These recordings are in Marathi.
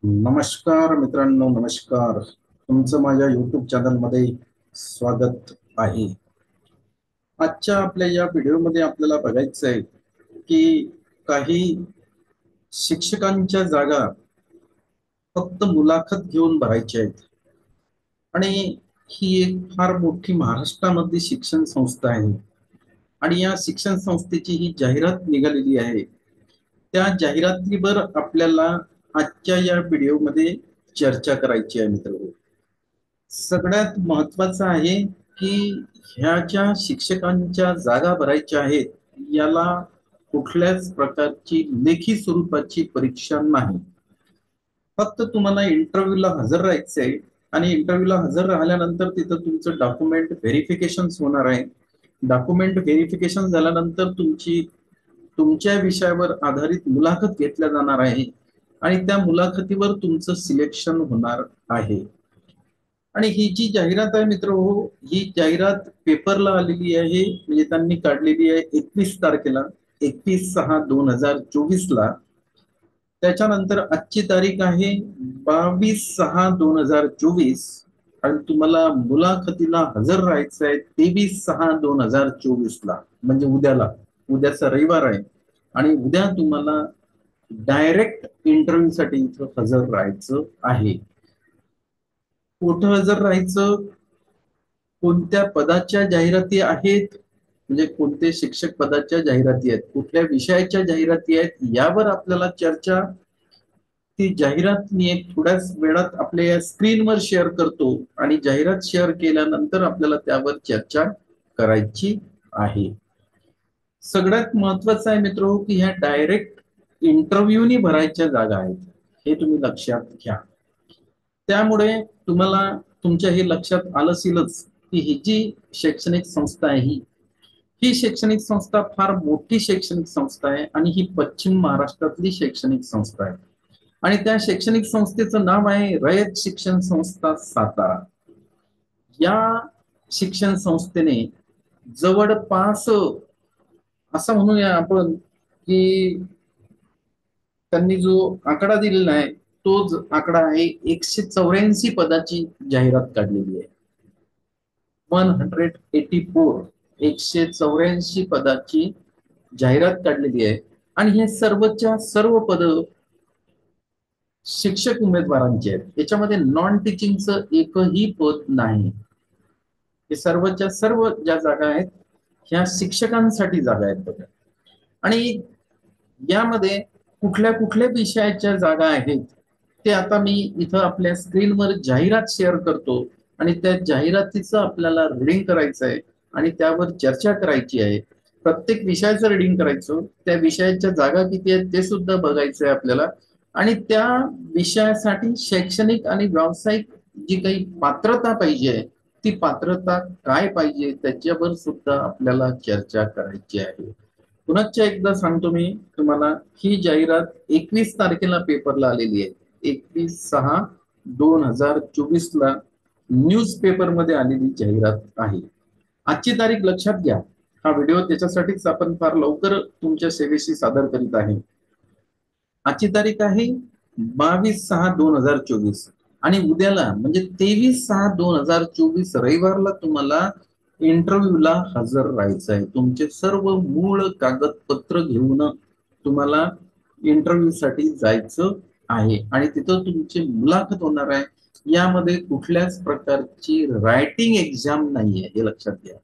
नमस्कार मित्रांनो, नमस्कार. तुमचं माझ्या YouTube चॅनलमध्ये स्वागत आहे. आजच्या आपल्या या व्हिडिओमध्ये आपल्याला बघायचं आहे की काही शिक्षकांच्या जागा फक्त मुलाखत घेऊन भरायच्या आहेत. आणि ही एक फार मोठी महाराष्ट्रामधली शिक्षण संस्था आहे. आणि या शिक्षण संस्थेची ही जाहिरात निघालेली आहे. त्या जाहिरातीवर आपल्याला आजच्या या व्हिडिओमध्ये चर्चा करायची आहे मित्रांनो. सगळ्यात महत्वाचं आहे की ह्या ज्या शिक्षकांच्या जागा भरायच्या आहेत, याला कुठल्याच प्रकारची लेखी स्वरूपाची परीक्षा नाही. फक्त तुम्हाला इंटरव्ह्यूला हजर राहायचं आहे. आणि इंटरव्ह्यूला हजर राहिल्यानंतर तिथं तुमचं डॉक्युमेंट व्हेरिफिकेशन होणार आहे. डॉक्युमेंट व्हेरिफिकेशन झाल्यानंतर तुमच्या विषयावर आधारित मुलाखत घेतल्या जाणार आहे. आणि त्या मुलाखतीवर तुमचं सिलेक्शन होणार आहे. आणि ही जी जाहिरात आहे मित्र हो, ही जाहिरात पेपरला आलेली आहे. म्हणजे त्यांनी काढलेली आहे 21 तारखेला, 21/6/2024 ला. त्याच्यानंतर आजची तारीख आहे 22/6/2024. आणि तुम्हाला मुलाखतीला हजर राहायचं आहे 23/6/2024 ला, म्हणजे उद्याचा रविवार आहे. आणि उद्या तुम्हाला डायरेक्ट इंटरव्ह्यू साठी इथं हजर राहायचं आहे. कुठं हजर राहायचं, कोणत्या पदाच्या जाहिराती आहेत, म्हणजे कोणते शिक्षक पदाच्या जाहिराती आहेत, कुठल्या विषयाच्या जाहिराती आहेत, यावर आपल्याला चर्चा ती जाहिरात मी एक थोड्याच वेळात आपल्या स्क्रीनवर शेअर करतो. आणि जाहिरात शेअर केल्यानंतर आपल्याला त्यावर चर्चा करायची आहे. सगळ्यात महत्वाचं आहे मित्र की ह्या डायरेक्ट इंटरव्ह्यूनी भरायच्या जागा आहेत, हे तुम्ही लक्षात घ्या. त्यामुळे तुम्हाला तुमच्या हे लक्षात आलंच की ही जी शैक्षणिक संस्था आहे, ही शैक्षणिक संस्था फार मोठी शैक्षणिक संस्था आहे. आणि ही पश्चिम महाराष्ट्रातली शैक्षणिक संस्था आहे. आणि त्या शैक्षणिक संस्थेचं नाव आहे रयत शिक्षण संस्था सातारा. या शिक्षण संस्थेने जवळपास असं म्हणूया आपण की त्यांनी जो आकडा दिलेला आहे तोच आकडा आहे 184 पदाची जाहिरात काढलेली आहे. 184, 184 पदाची जाहिरात काढलेली आहे. आणि हे सर्वच्या सर्व पद शिक्षक उमेदवारांचे आहेत. याच्यामध्ये नॉन टीचिंगचं एकही पद नाही. हे सर्वच्या सर्व ज्या जागा आहेत ह्या शिक्षकांसाठी जागा आहेत बघा. आणि यामध्ये कुठल्या कुठल्या विषयाच्या जागा आहेत ते आता मी इथं आपल्या स्क्रीनवर जाहिरात शेअर करतो. आणि त्या जाहिरातीचं आपल्याला रीडिंग करायचं आहे आणि त्यावर चर्चा करायची आहे. प्रत्येक विषयाचं रीडिंग करायचं, त्या विषयाच्या जागा किती आहेत ते सुद्धा बघायचं आहे आपल्याला. आणि त्या विषयासाठी शैक्षणिक आणि व्यावसायिक जी काही पात्रता पाहिजे, ती पात्रता काय पाहिजे त्याच्यावर सुद्धा आपल्याला चर्चा करायची आहे. पुन्हा एकदा सांगतो मी तुम्हाला, ही जाहिरात 21 तारखेला पेपरला आलेली आहे. 21/6/2024 ला न्यूज पेपर मध्ये आलेली जाहिरात आहे. आजची तारीख लक्षात घ्या. हा व्हिडिओ त्याच्यासाठीच आपण फार लवकर तुमच्या सेवेशी सादर करीत आहे. आजची तारीख आहे 22/6/2024. आणि उद्याला म्हणजे 23/6/2024 रविवारला तुम्हाला इंटरव्ह्यूला हजर राहायचं आहे. तुमचे सर्व मूळ कागदपत्र घेऊन तुम्हाला इंटरव्ह्यू साठी जायचं आहे. आणि तिथं तुमची मुलाखत होणार आहे. यामध्ये कुठल्याच प्रकारची रायटिंग एक्झाम नाहीये, हे लक्षात घ्या.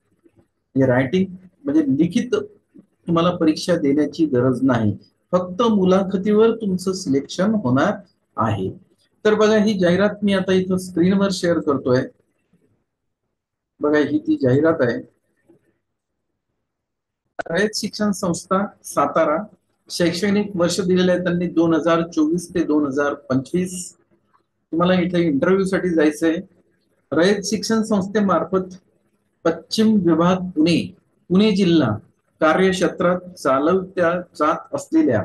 हे रायटिंग म्हणजे लिखित तुम्हाला परीक्षा देण्याची गरज नाही. फक्त मुलाखतीवर तुमचं सिलेक्शन होणार आहे. तर बघा, ही जाहिरात मी आता इथं स्क्रीनवर शेअर करतोय. बघा, ही ती जाहिरात आहे. रयत शिक्षण संस्था सातारा. शैक्षणिक वर्ष दिलेलं आहे त्यांनी 2024 ते 2025. तुम्हाला इथे इंटरव्ह्यू साठी जायचंय. रयत शिक्षण संस्थेमार्फत पश्चिम विभाग पुणे जिल्हा कार्यक्षेत्रात चालवल्या जात असलेल्या,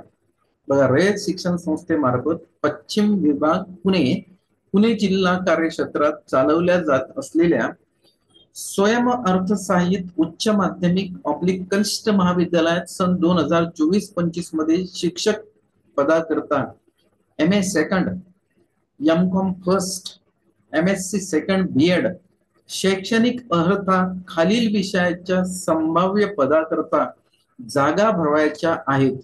बघा, रयत शिक्षण संस्थेमार्फत पश्चिम विभाग पुणे जिल्हा कार्यक्षेत्रात चालवल्या जात असलेल्या स्वयं अर्थसहाय्यित उच्च माध्यमिक कनिष्ठ महाविद्यालयात सन 2024-25 मध्ये शिक्षक पदाकरता MA second M.Com first, MSc second B.Ed, शैक्षणिक अर्हता खालील विषयाच्या संभाव्य पदाकरता जागा भरवायच्या आहेत.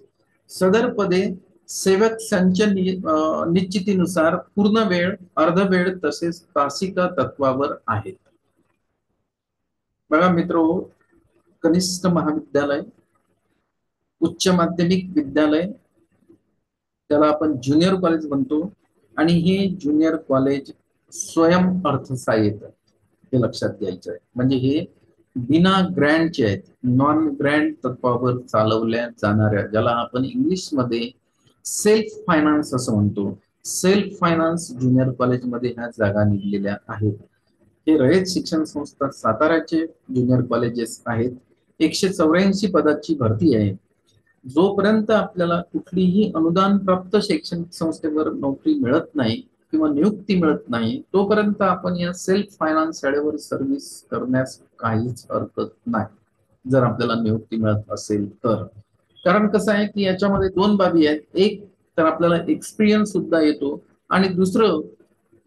सदर पदे सेवक संच निश्चितीनुसार पूर्ण वेळ, अर्धवेळ तसेच तासिका तत्वावर आहेत. बघा मित्रो, कनिष्ठ महाविद्यालय, उच्च माध्यमिक विद्यालय, त्याला आपण ज्युनियर कॉलेज म्हणतो, आणि हे ज्युनियर कॉलेज स्वयं अर्थसहाय्यित, हे लक्षात घ्यायचं आहे. म्हणजे हे बिना ग्रँटचे आहेत, नॉन ग्रँट तत्वावर चालवल्या जाणाऱ्या, ज्याला आपण इंग्लिश मध्ये सेल्फ फायनान्स असं म्हणतो, सेल्फ फायनान्स ज्युनियर कॉलेजमध्ये ह्या जागा निघलेल्या आहेत. हे रयत शिक्षण संस्था साताऱ्याचे ज्युनियर कॉलेजेस आहेत. 184 पदाची भरती आहे. जोपर्यंत आपल्याला कुठलीही अनुदान प्राप्त शैक्षणिक संस्थेवर नोकरी मिळत नाही किंवा नियुक्ती मिळत नाही, तोपर्यंत आपण या सेल्फ फायनान्स शाळेवर सर्व्हिस करण्यास काहीच हरकत नाही, जर आपल्याला नियुक्ती मिळत असेल तर. कारण कसं आहे की याच्यामध्ये दोन बाबी आहेत. एक तर आपल्याला एक्सपिरियन्स सुद्धा येतो, आणि दुसरं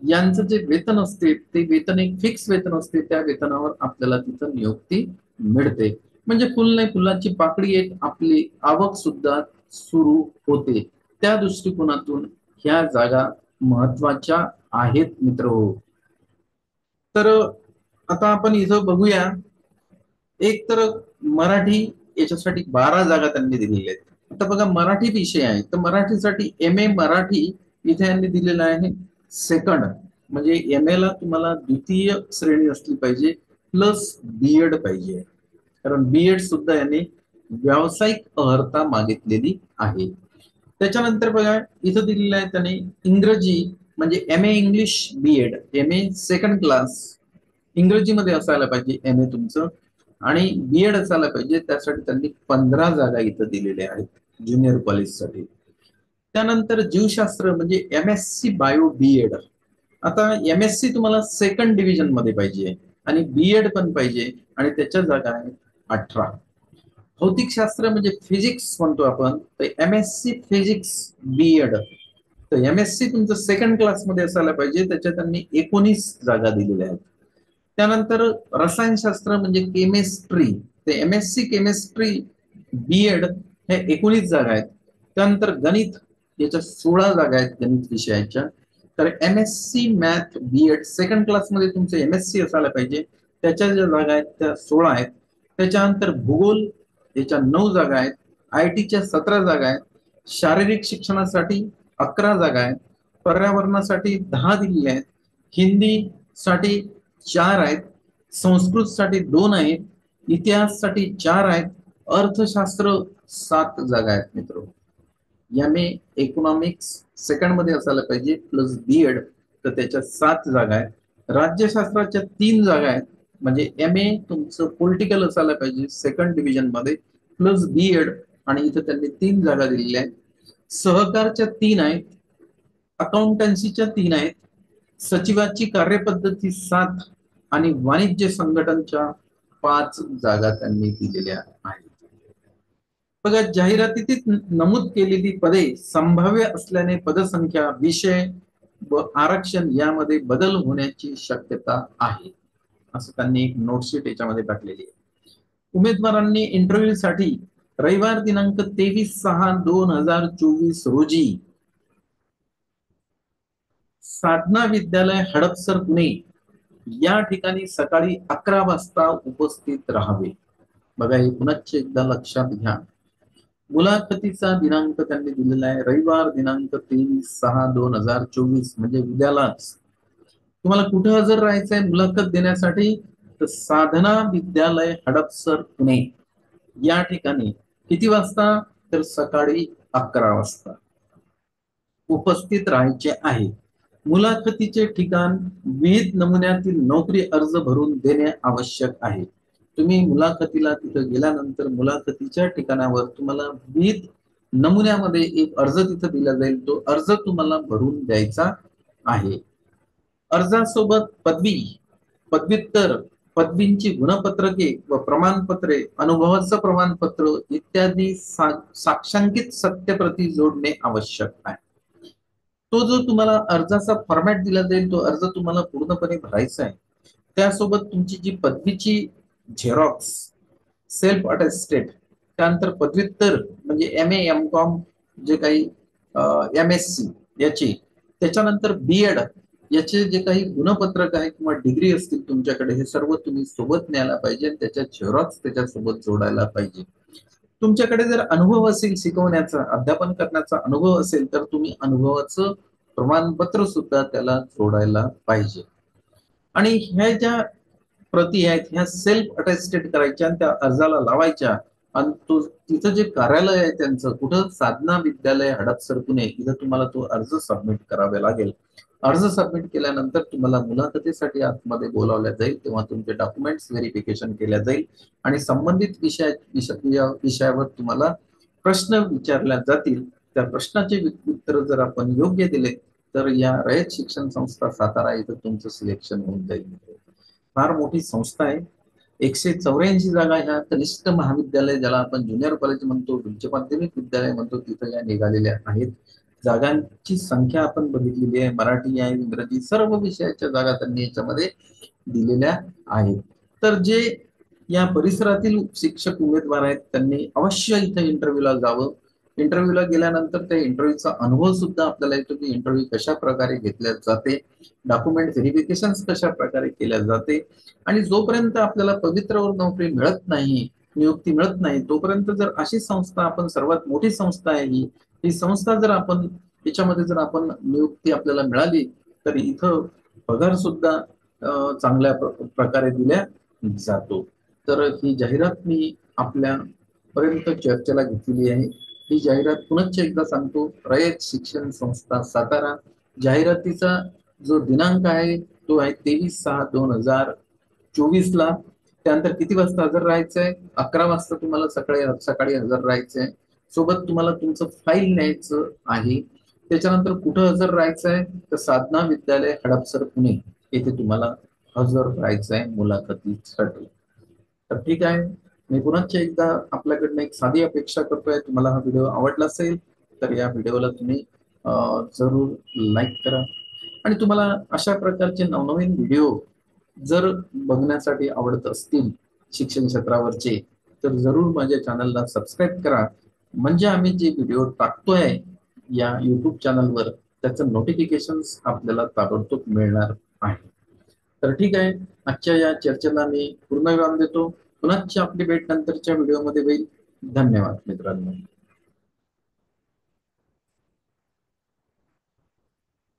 यांचं जे वेतन असते ते वेतन एक फिक्स वेतन असते, त्या वेतनावर आपल्याला तिथं नियुक्ती मिळते. म्हणजे फुल नाही फुलाची पाकळी एक आपली आवक सुद्धा सुरू होते. त्या दृष्टिकोनातून ह्या जागा महत्वाच्या आहेत मित्र. तर आता आपण इथं बघूया, एक तर मराठी याच्यासाठी 12 जागा त्यांनी दिलेल्या आहेत. आता बघा मराठी विषय आहे, तर मराठीसाठी MA मराठी इथे यांनी दिलेलं आहे सेकंड, म्हणजे MA ला तुम्हाला द्वितीय श्रेणी असली पाहिजे प्लस B.Ed पाहिजे, कारण B.Ed सुद्धा यांनी व्यावसायिक अर्हता मागितलेली आहे. त्याच्यानंतर बघा इथं दिलेलं आहे त्याने इंग्रजी, म्हणजे MA English B.Ed, MA second class इंग्रजीमध्ये असायला पाहिजे MA तुमचं, आणि B.Ed असायला पाहिजे. त्यासाठी त्यांनी 15 जागा इथं दिलेल्या आहेत ज्युनियर कॉलेजसाठी. त्यानंतर जीवशास्त्र म्हणजे MSc बायो B.Ed. आता MSc तुम्हाला सेकंड डिव्हिजन मध्ये पाहिजे आणि B.Ed पण पाहिजे, आणि त्याच्या जागा आहेत 18. भौतिकशास्त्र म्हणजे फिजिक्स म्हणतो आपण, तर MSc फिजिक्स B.Ed, तर MSc तुमचं सेकंड क्लास मध्ये असायला पाहिजे, त्याच्यात त्यांनी 19 जागा दिलेल्या आहेत. त्यानंतर रसायनशास्त्र म्हणजे केमिस्ट्री, ते MSc केमिस्ट्री B.Ed हे 19 जागा आहेत. त्यानंतर गणित, याच्या 16 जागा आहेत गणित विषयाच्या. तर MSc math B.Ed second class मध्ये तुमचं MSc असायला पाहिजे, त्याच्या ज्या जागा आहेत त्या 16 आहेत. त्याच्यानंतर भूगोल, याच्या 9 जागा आहेत. IT च्या 17 जागा आहेत. शारीरिक शिक्षणासाठी 11 जागा आहेत. पर्यावरणासाठी 10 दिलेल्या आहेत. हिंदी साठी 4 आहेत. संस्कृत साठी 2 आहेत. इतिहास साठी 4 आहेत. अर्थशास्त्र 7 जागा आहेत मित्र. MA इकॉनॉमिक्स सेकंड मध्ये असायला पाहिजे प्लस B.Ed, तर त्याच्या 7 जागा आहेत. राज्यशास्त्राच्या 3 जागा आहेत, म्हणजे MA तुमचं पॉलिटिकल असायला पाहिजे सेकंड डिव्हिजन मध्ये प्लस B.Ed, आणि इथं त्यांनी 3 जागा दिलेल्या आहेत. सहकारच्या 3 आहेत. अकाउंटन्सीच्या 3 आहेत. सचिवाची कार्यपद्धती 7, आणि वाणिज्य संघटनच्या 5 जागा त्यांनी दिलेल्या आहेत. बघा जाहिरातीत नमूद केलेली पदे संभाव्य असल्याने पदसंख्या, विषय व आरक्षण यामध्ये बदल होण्याची शक्यता आहे, असं त्यांनी एक नोटशीट याच्यामध्ये टाकलेली आहे. उमेदवारांनी इंटरव्ह्यू साठी रविवार दिनांक 23/6/2024 रोजी साधना विद्यालय हडपसर पुणे या ठिकाणी सकाळी 11 वाजता उपस्थित राहावे. बघा हे पुनश्च एकदा लक्षात घ्या. मुलाखतीचा दिनांक त्यांनी दिलेला आहे रविवार दिनांक 23/6/2024, म्हणजे उद्यालाच. तुम्हाला कुठे हजर राहायचंय मुलाखत देण्यासाठी? तर साधना विद्यालय हडपसर पुणे या ठिकाणी. किती वाजता? तर सकाळी 11 वाजता उपस्थित राहायचे आहे. मुलाखतीचे ठिकाण विविध नमुन्यातील नोकरी अर्ज भरून देणे आवश्यक आहे. तुम्ही मुलाखतीला तिथं गेल्यानंतर मुलाखतीच्या ठिकाणावर तुम्हाला विविध नमुन्यामध्ये एक अर्ज तिथं दिला जाईल, तो अर्ज तुम्हाला भरून द्यायचा आहे. अर्जासोबत पदवी, पदव्युत्तर, पदवींची गुणपत्रके व प्रमाणपत्रे, अनुभवाचं प्रमाणपत्र इत्यादी साक्षांकित सत्यप्रती जोडणे आवश्यक आहे. तो जो तुम्हाला अर्जाचा फॉर्मॅट दिला जाईल तो अर्ज तुम्हाला पूर्णपणे भरायचा आहे. त्यासोबत तुमची जी पदवीची झेरॉक्स, सेल्फ अटेस्टेड, त्यानंतर पदव्युत्तर म्हणजे MA MCOM जे काही MSc याची, त्याच्यानंतर BEd याचे जे काही गुणपत्रक आहे किंवा डिग्री असतील तुमच्याकडे, हे सर्व तुम्ही सोबत न्यायला पाहिजे आणि त्याच्या झेरॉक्स त्याच्यासोबत जोडायला पाहिजे. तुमच्याकडे जर अनुभव असेल शिकवण्याचा, अध्यापन करण्याचा अनुभव असेल तर तुम्ही अनुभवाचं प्रमाणपत्र सुद्धा त्याला जोडायला पाहिजे. आणि ह्या ज्या प्रती आहेत ह्या सेल्फ अटेस्टेड करायच्या आणि त्या अर्जाला लावायच्या. आणि तो तिथं जे कार्यालय आहे त्यांचं कुठं, साधना विद्यालय हडपसर पुणे, इथं तुम्हाला तो अर्ज सबमिट करावा लागेल. अर्ज सबमिट केल्यानंतर तुम्हाला मुलाखतीसाठी आतमध्ये बोलावल्या जाईल, तेव्हा तुमचे डॉक्युमेंट्स व्हेरिफिकेशन केल्या जाईल आणि संबंधित विषयावर तुम्हाला प्रश्न विचारल्या जातील. त्या प्रश्नाचे उत्तर जर आपण योग्य दिले तर या रयत शिक्षण संस्था सातारा इथं तुमचं सिलेक्शन होऊन जाईल. फार मोठी संस्था आहे. 184 जागा ह्या कनिष्ठ महाविद्यालय, ज्याला आपण ज्युनियर कॉलेज म्हणतो, उच्च माध्यमिक विद्यालय म्हणतो, तिथं या निघालेल्या आहेत. जागांची संख्या आपण बघितलेली आहे. मराठी आहे, इंग्रजी, सर्व विषयाच्या जागा त्यांनी याच्यामध्ये दिलेल्या आहेत. तर जे या परिसरातील शिक्षक उमेदवार आहेत त्यांनी अवश्य इथे इंटरव्ह्यूला जावं. इंटरव्ह्यूला गेल्यानंतर त्या इंटरव्ह्यूचा अनुभव सुद्धा आपल्याला येतो की इंटरव्ह्यू कशा प्रकारे घेतल्या जाते, डॉक्युमेंट व्हेरिफिकेशन कशा प्रकारे केल्या जाते. आणि जोपर्यंत आपल्याला पवित्रवर नोकरी मिळत नाही, नियुक्ती मिळत नाही, तोपर्यंत जर अशी संस्था, आपण सर्वात मोठी संस्था आहे ही संस्था, जर आपण याच्यामध्ये जर आपण नियुक्ती आपल्याला मिळाली तर इथं पगार सुद्धा चांगल्या प्रकारे दिल्या जातो. तर ही जाहिरात मी आपल्यापर्यंत चर्चेला घेतलेली आहे. ही जाहिरात पुनश्च एकदा सांगतो, रयत शिक्षण संस्था सातारा. जाहिरातीचा जो दिनांक आहे तो आहे 23/6/2024 ला. त्यानंतर किती वाजता हजर राहायचंय? 11 वाजता तुम्हाला सकाळी हजर राहायचंय. सोबत तुम्हाला तुमचं फाईल न्यायचं आहे. त्याच्यानंतर कुठं हजर राहायचंय? तर साधना विद्यालय हडपसर पुणे येथे तुम्हाला हजर राहायचंय मुलाखतीसाठी. तर ठीक आहे, मी पुन्हा एकदा आपल्याकडनं एक साधी अपेक्षा करतोय, तुम्हाला हा व्हिडिओ आवडला असेल तर या व्हिडिओला तुम्ही जरूर लाईक करा. आणि तुम्हाला अशा प्रकारचे नवनवीन व्हिडिओ जर बघण्यासाठी आवडत असतील शिक्षण क्षेत्रावरचे, तर जरूर माझ्या चॅनलला सबस्क्राईब करा. म्हणजे आम्ही जे व्हिडिओ टाकतोय या युट्यूब चॅनलवर त्याचं नोटिफिकेशन आपल्याला ताबडतोब मिळणार आहे. तर ठीक आहे, आजच्या या चर्चेला मी पूर्णविराम देतो. पुन्हा आपली भेट नंतरच्या व्हिडिओमध्ये होईल. धन्यवाद मित्रांनो.